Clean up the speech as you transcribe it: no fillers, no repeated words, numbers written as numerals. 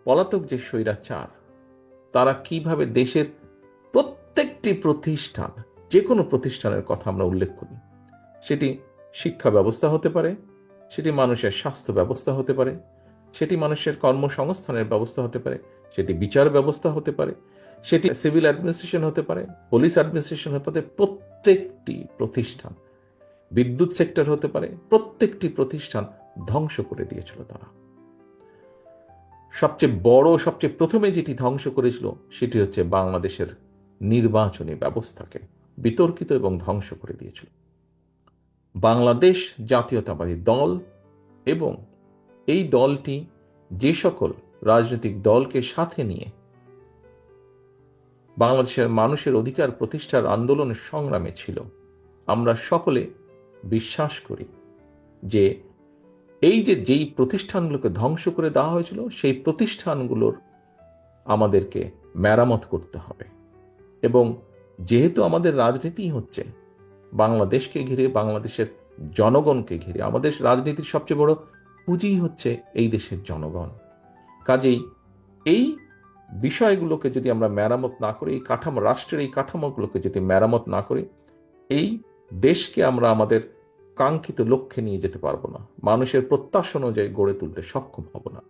পলাতক যে স্বৈরাচার, তারা কিভাবে দেশের প্রত্যেকটি প্রতিষ্ঠান, যে কোনো প্রতিষ্ঠানের কথা আমরা উল্লেখ করি, সেটি শিক্ষা ব্যবস্থা হতে পারে, সেটি মানুষের স্বাস্থ্য ব্যবস্থা হতে পারে, সেটি মানুষের কর্মসংস্থানের ব্যবস্থা হতে পারে, সেটি বিচার ব্যবস্থা হতে পারে, সেটি সিভিল অ্যাডমিনিস্ট্রেশন হতে পারে, পুলিশ অ্যাডমিনিস্ট্রেশন হতে পারে, প্রত্যেকটি প্রতিষ্ঠান, বিদ্যুৎ সেক্টর হতে পারে, প্রত্যেকটি প্রতিষ্ঠান ধ্বংস করে দিয়েছিল তারা। সবচেয়ে বড়, সবচেয়ে প্রথমে যেটি ধ্বংস করেছিল সেটি হচ্ছে বাংলাদেশের নির্বাচনী ব্যবস্থাকে বিতর্কিত এবং ধ্বংস করে দিয়েছিল। বাংলাদেশ জাতীয়তাবাদী দল এবং এই দলটি যে সকল রাজনৈতিক দলকে সাথে নিয়ে বাংলাদেশের মানুষের অধিকার প্রতিষ্ঠার আন্দোলনের সংগ্রামে ছিল, আমরা সকলে বিশ্বাস করি যে যেই প্রতিষ্ঠানগুলোকে ধ্বংস করে দেওয়া হয়েছিল, সেই প্রতিষ্ঠানগুলোর আমাদেরকে মেরামত করতে হবে। এবং যেহেতু আমাদের রাজনীতি হচ্ছে বাংলাদেশকে ঘিরে, বাংলাদেশের জনগণকে ঘিরে, আমাদের রাজনীতির সবচেয়ে বড় পুঁজি হচ্ছে এই দেশের জনগণ। কাজেই এই বিষয়গুলোকে যদি আমরা মেরামত না করি, এই কাঠামো, রাষ্ট্রের এই কাঠামোগুলোকে যদি মেরামত না করি, এই দেশকে আমরা আমাদের কাঙ্ক্ষিত লক্ষ্যে নিয়ে যেতে পারবো না, মানুষের প্রত্যাশা অনুযায়ী গড়ে তুলতে সক্ষম হব না।